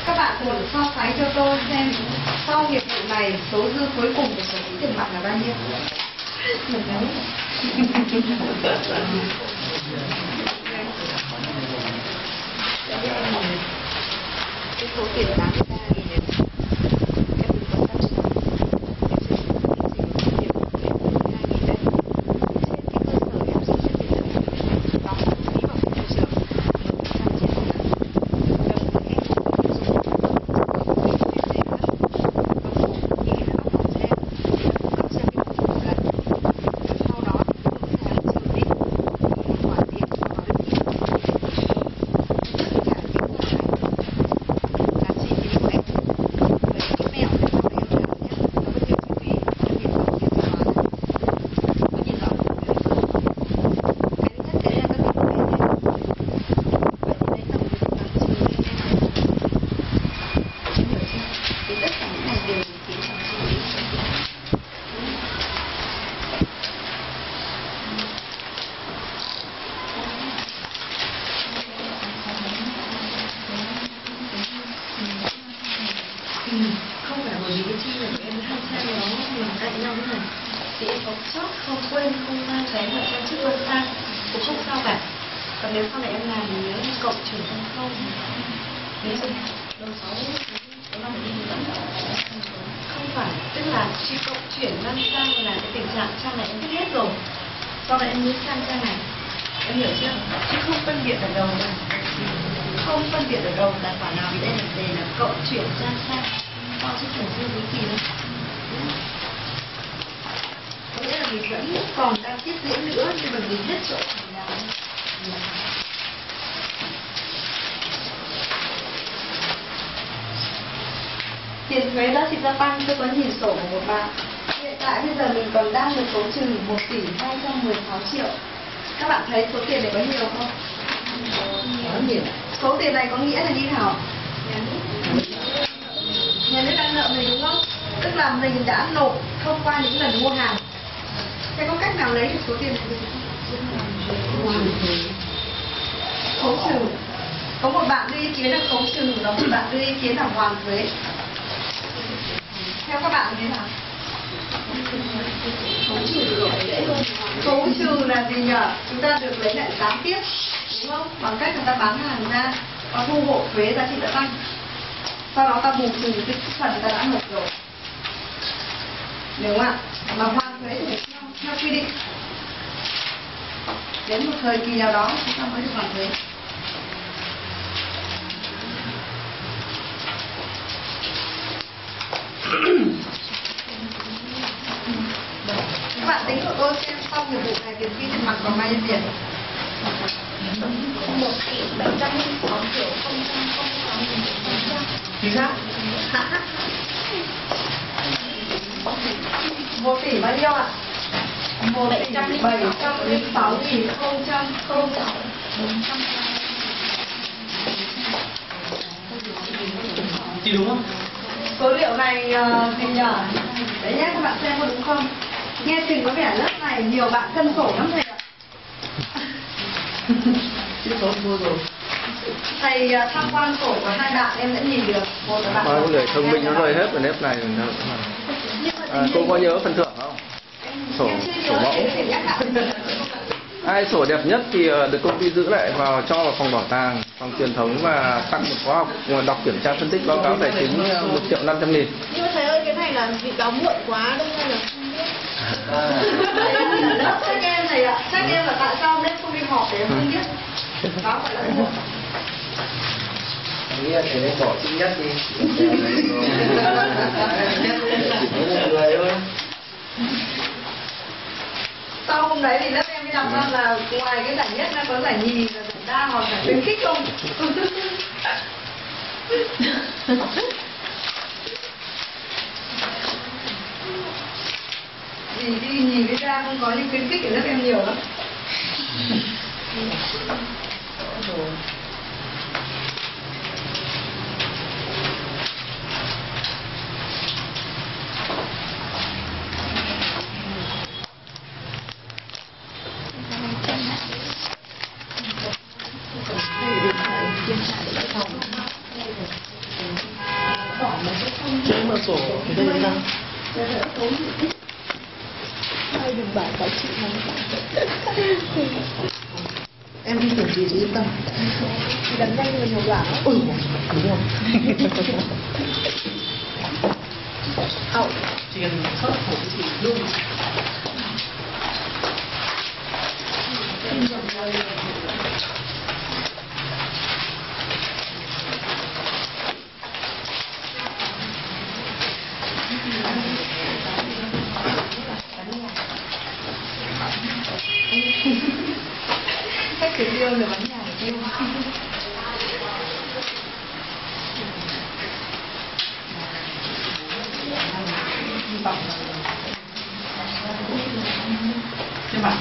Các bạn thử so sánh cho tôi xem sau nghiệp vụ này số dư cuối cùng của sở hữu tiền mặt là bao nhiêu? Cái số tiền 83.000 này em đừng có tăng số, em sử dụng cái gì nghiệp vụ em 2.000 đấy. Trên cái cơ sở em sử dụng tiền mặt đóng phí bảo vệ môi trường 100 triệu đồng em dùng Không phải bởi vì cái chi này của em hai xe nó nằm cạnh nhau thế này thì em có sót không quên không mang vé vào trang chức quan sang cũng không sao cả. Còn nếu sau này em làm thì nhớ cộng trừ trong không, ví dụ đầu 6 có 5 vẫn không phải, tức là khi cộng chuyển năm sang là cái tình trạng trang này em biết hết rồi, sau này em muốn sang trang này, em hiểu chưa? Chứ không phân biệt ở đầu này, không phân biệt ở đầu tài khoản nào, vì đây là đề là cộng chuyển sang con chứ chuyển dư với kỳ đâu. Có nghĩa là mình vẫn còn đang tiếp diễn nữa nhưng mà mình hết chỗ mình làm. Tiền thuế giá trị gia tăng tôi có nhìn sổ của một bạn. Hiện tại bây giờ mình còn đang được số trừ 1 tỷ 216 triệu. Các bạn thấy số tiền này có nhiều không? Có nhiều. Số tiền này có nghĩa là như thế nào? Nhà nước đang nợ mình đúng không? Tức là mình đã nộp thông qua những lần mua hàng. Thế có cách nào lấy được số tiền này được không? Khấu trừ. Có một bạn đưa ý kiến là khấu trừ, và một bạn đưa ý kiến là hoàn thuế. Theo các bạn thế nào? Khấu trừ là gì nhỉ? Chúng ta được lấy lại gián tiếp, đúng không? Bằng cách người ta bán hàng ra và thu hộ thuế giá trị gia tăng. Sau đó ta bù trừ cái phần người ta đã nộp rồi, đúng không ạ? Mà hoàn thuế thì theo quy định đến một thời kỳ nào đó chúng ta mới được hoàn thuế. Các bạn tính của tôi xem sau nghiệp vụ này tiền phí tiền mặt còn bao nhiêu tiền? 1 tỷ 706 triệu 006.800. Chính xác. 1 tỷ bao nhiêu ạ? 1.706.006. Chị đúng không? Số liệu này gì nhờ? Đấy nhé, các bạn xem có đúng không? Nghe chừng có vẻ lớp này nhiều bạn cân sổ lắm thầy ạ. Chứ số mua rồi. Thầy tham quan sổ của hai bạn em đã nhìn được. Một là bạn bao người thông minh nó rơi hết vào nếp này. Cô có nhớ phần thưởng không? Sổ mẫu. Ai sổ đẹp nhất thì được công ty giữ lại vào cho vào phòng bảo tàng, phòng truyền thống và tặng một khóa học đọc kiểm tra phân tích báo cáo tài chính 1.500.000. Nhưng mà thầy ơi, cái này là bị báo muộn quá đâu hay là không biết. Lớp sách em này ạ, sách em là tại sao nên không đi họp để em không biết. Đó phải là muộn. Nghĩ là thầy nên bỏ chữ nhất đi. Sau hôm đấy thì lớp em mới đọc ra là ngoài cái giải nhất ra có giải nhì, và giải đa hoặc giải khuyến khích không? Vì đi nhì với ra không có những khuyến khích thì lớp em nhiều lắm. Điện thoại để phòng. đây là sao? Ai đừng bảo có chị lắm. Em đi tưởng gì chị yên tâm. Đánh nhanh người nhiều quả. Ôi đúng không? Chỉ cần khớp khổ chị luôn. Khách kiểu yêu là bánh nhà yêu. Nhưng mà